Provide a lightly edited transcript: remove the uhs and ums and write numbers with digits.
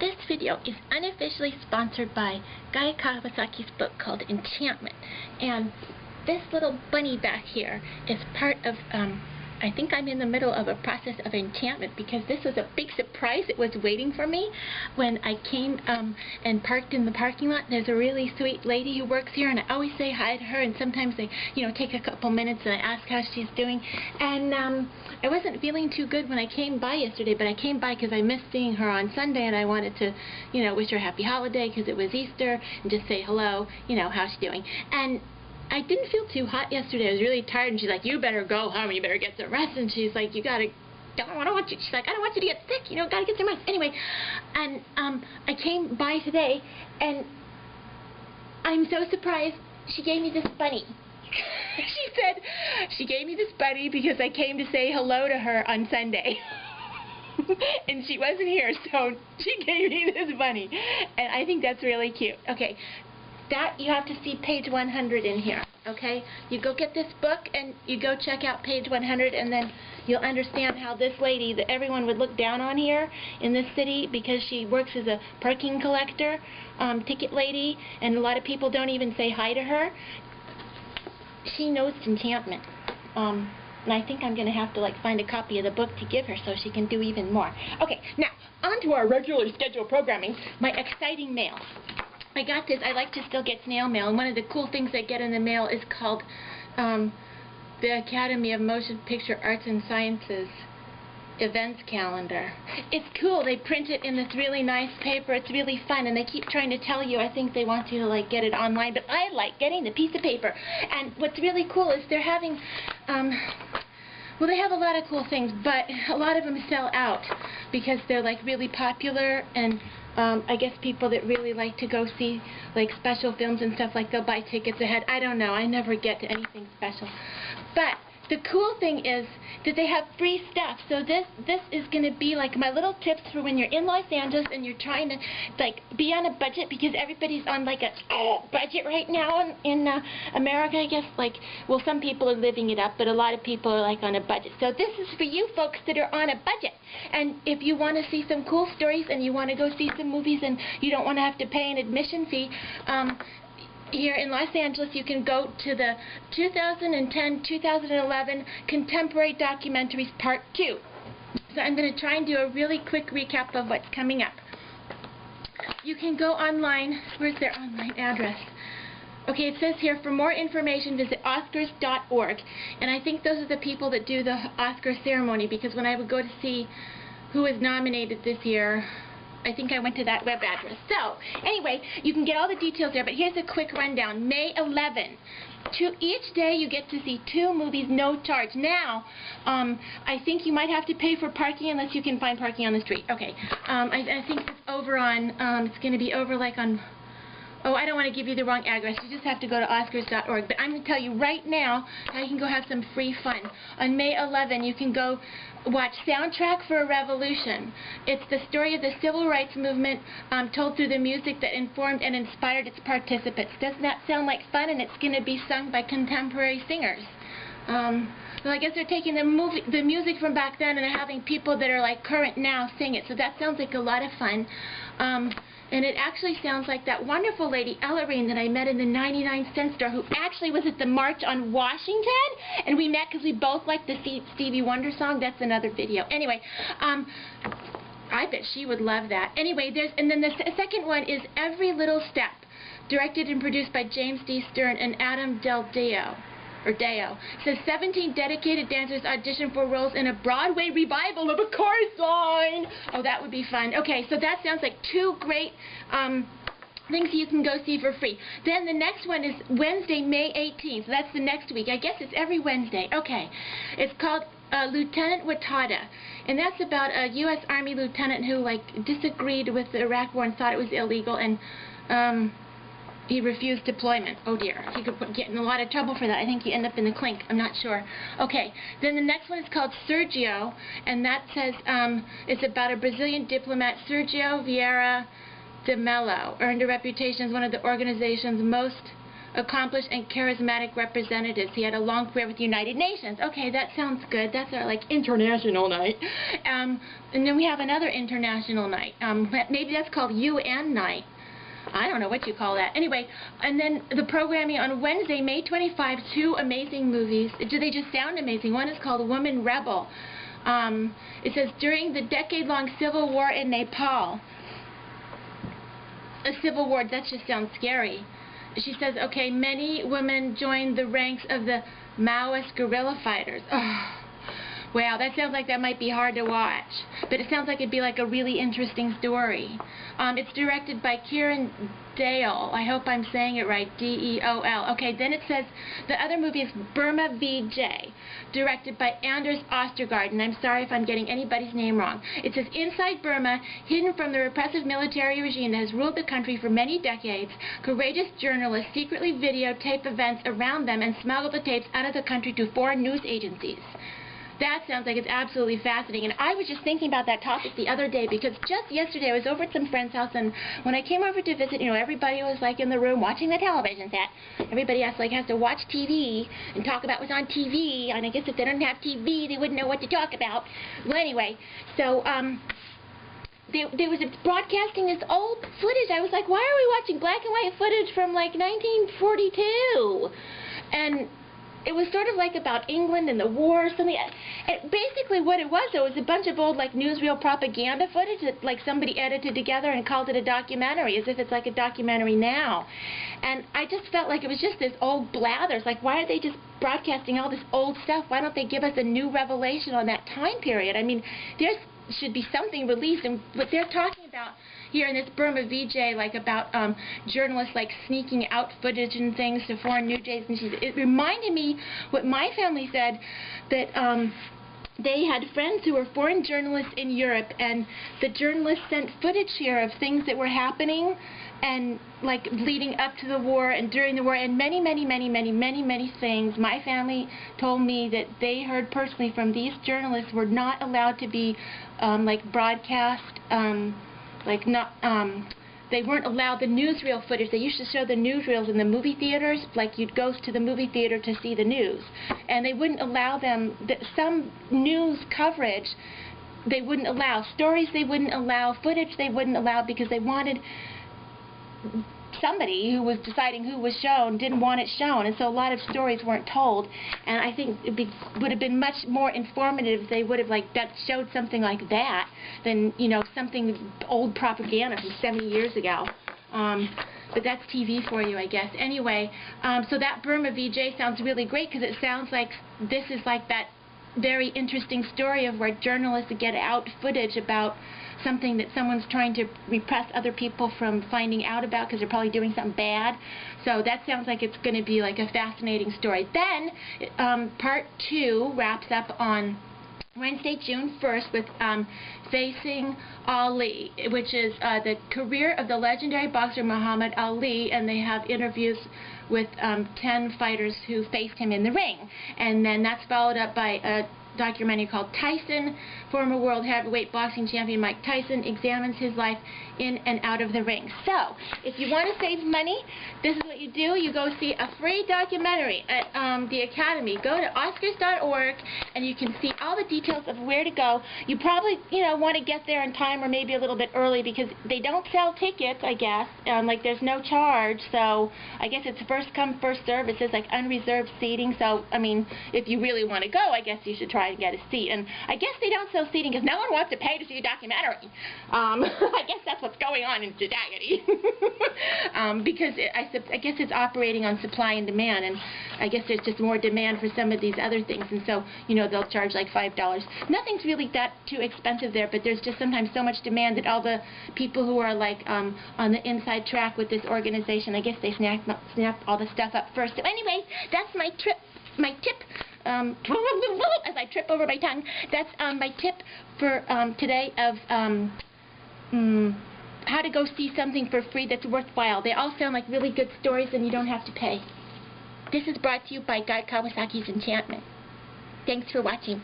This video is unofficially sponsored by Kawasaki's book called Enchantment. And this little bunny back here is part of, I think I'm in the middle of a process of enchantment, because this was a big surprise that was waiting for me when I came and parked in the parking lot. There's a really sweet lady who works here, and I always say hi to her, and sometimes I, take a couple minutes and I ask how she's doing. And I wasn't feeling too good when I came by yesterday, but I came by because I missed seeing her on Sunday, and I wanted to, wish her a happy holiday because it was Easter, and just say hello, how's she doing. And I didn't feel too hot yesterday. I was really tired, and she's like, "You better go home. You better get some rest." And she's like, "I don't want you." She's like, "I don't want you to get sick. Gotta get some rest." Anyway, and I came by today, and I'm so surprised. She gave me this bunny. She said she gave me this bunny because I came to say hello to her on Sunday. And she wasn't here, so she gave me this bunny. And I think that's really cute. Okay. That, you have to see page 100 in here, okay? You go get this book and you go check out page 100, and then you'll understand how this lady that everyone would look down on here in this city because she works as a parking collector, ticket lady, and a lot of people don't even say hi to her. She knows Enchantment. And I think I'm going to have to find a copy of the book to give her so she can do even more. Okay, now, on to our regularly scheduled programming, my exciting mail. I got this. I like to still get snail mail, and one of the cool things I get in the mail is called the Academy of Motion Picture Arts and Sciences events calendar. It's cool. They print it in this really nice paper. It's really fun, and they keep trying to tell you, I think they want you to get it online, but I like getting the piece of paper. And what's really cool is they're having well, they have a lot of cool things, but a lot of them sell out because they're really popular, and I guess people that really like to go see special films and stuff, they'll buy tickets ahead. I don't know. I never get to anything special. But the cool thing is that they have free stuff. So this is going to be my little tips for when you're in Los Angeles and you're trying to be on a budget, because everybody's on a budget right now in America, I guess. Well, some people are living it up, but a lot of people are on a budget. So this is for you folks that are on a budget. And if you want to see some cool stories and you want to go see some movies and you don't want to have to pay an admission fee, here in Los Angeles, you can go to the 2010-2011 Contemporary Documentaries Part 2. So I'm going to try and do a really quick recap of what's coming up. You can go online. Where's their online address? Okay, it says here, for more information, visit Oscars.org. And I think those are the people that do the Oscar ceremony, because when I would go to see who was nominated this year, I think I went to that web address. So, anyway, you can get all the details there, but here's a quick rundown. May 11. Each day you get to see 2 movies, no charge. Now, I think you might have to pay for parking unless you can find parking on the street. Okay, I think it's over on, it's going to be over on, oh, I don't want to give you the wrong address. You just have to go to Oscars.org. But I'm going to tell you right now how you can go have some free fun. On May 11, you can go watch Soundtrack for a Revolution. It's the story of the civil rights movement told through the music that informed and inspired its participants. Doesn't that sound like fun? And it's going to be sung by contemporary singers. Well, I guess they're taking the music from back then, and they're having people that are current now sing it. So that sounds like a lot of fun. And it actually sounds like that wonderful lady, Ellarine, that I met in the 99-cent store, who actually was at the March on Washington. And we met because we both liked the Stevie Wonder song. That's another video. Anyway, I bet she would love that. Anyway, and then the second one is Every Little Step, directed and produced by James D. Stern and Adam Del Deo. It says 17 dedicated dancers audition for roles in a Broadway revival of A Chorus Line. Oh, that would be fun. Okay, so that sounds like 2 great things you can go see for free. Then the next one is Wednesday, May 18th. So that's the next week. I guess it's every Wednesday. Okay. It's called Lieutenant Watada. And that's about a U.S. Army lieutenant who, disagreed with the Iraq War and thought it was illegal, and, he refused deployment. Oh dear. He could get in a lot of trouble for that. I think he ended up in the clink. I'm not sure. Okay. Then the next one is called Sergio, and that says it's about a Brazilian diplomat, Sergio Vieira de Mello, earned a reputation as one of the organization's most accomplished and charismatic representatives. He had a long career with the United Nations. Okay, that sounds good. That's our like international night. And then we have another international night. Maybe that's called UN night. I don't know what you call that. Anyway, and then the programming on Wednesday, May 25, 2 amazing movies. They just sound amazing. One is called Woman Rebel. It says, during the decade-long civil war in Nepal. A civil war, that just sounds scary. She says, okay, many women joined the ranks of the Maoist guerrilla fighters. Oh. Wow, that sounds like that might be hard to watch. But it sounds like it'd be like a really interesting story. It's directed by Kieran Dale. I hope I'm saying it right. D-E-O-L. Okay, then it says the other movie is Burma VJ, directed by Anders Ostergaard. And I'm sorry if I'm getting anybody's name wrong. It says, inside Burma, hidden from the repressive military regime that has ruled the country for many decades, courageous journalists secretly videotape events around them and smuggle the tapes out of the country to foreign news agencies. That sounds like it's absolutely fascinating. And I was just thinking about that topic the other day because just yesterday I was over at some friend's house, and when I came over to visit, you know, everybody was like in the room watching the television set. Everybody else like has to watch TV and talk about what's on TV, and I guess if they don't have TV they wouldn't know what to talk about. Well, anyway, so they was broadcasting this old footage. I was like, why are we watching black and white footage from like 1942? And it was sort of like about England and the war or something. And basically what it was, though, was a bunch of old like newsreel propaganda footage that like somebody edited together and called it a documentary, as if it's like a documentary now. And I just felt like it was just this old blathers. Like, why are they just broadcasting all this old stuff? Why don't they give us a new revelation on that time period? I mean, there should be something released, and what they're talking about here in this Burma VJ, like about journalists like sneaking out footage and things to foreign news agencies. It reminded me what my family said, that they had friends who were foreign journalists in Europe, and the journalists sent footage here of things that were happening and like leading up to the war and during the war, and many things. My family told me that they heard personally from these journalists were not allowed to be like broadcast, they weren't allowed the newsreel footage. They used to show the newsreels in the movie theaters, like you'd go to the movie theater to see the news, and they wouldn't allow them, some news coverage they wouldn't allow, stories they wouldn't allow, footage they wouldn't allow, because they wanted somebody who was deciding who was shown didn't want it shown, and so a lot of stories weren't told. And I think it would have been much more informative if they would have like showed something like that than, you know, something old propaganda from 70 years ago. But that's TV for you, I guess. Anyway, so that Burma VJ sounds really great, because it sounds like this is like that very interesting story of where journalists get out footage about something that someone's trying to repress other people from finding out about because they're probably doing something bad. So that sounds like it's going to be like a fascinating story. Then part 2 wraps up on Wednesday, June 1st with Facing Ali, which is the career of the legendary boxer Muhammad Ali, and they have interviews with 10 fighters who faced him in the ring. And then that's followed up by a documentary called Tyson. Former world heavyweight boxing champion Mike Tyson examines his life in and out of the ring. So, if you want to save money, this is what you do. You go see a free documentary at the Academy. Go to Oscars.org and you can see all the details of where to go. You probably, you know, want to get there in time or maybe a little bit early, because they don't sell tickets, I guess. Like, there's no charge, so I guess it's first come, first serve. It says like unreserved seating, so I mean, if you really want to go, I guess you should try and get a seat. And I guess they don't sell seating because no one wants to pay to see a documentary. I guess that's what's going on in society. Because I guess it's operating on supply and demand, and I guess there's just more demand for some of these other things, and so, you know, they'll charge like $5. Nothing's really that too expensive there, but there's just sometimes so much demand that all the people who are like on the inside track with this organization, I guess they snap all the stuff up first. So anyway, that's my tip. As I trip over my tongue, that's my tip for today of how to go see something for free that's worthwhile. They all sound like really good stories and you don't have to pay. This is brought to you by Kawasaki's Enchantment. Thanks for watching.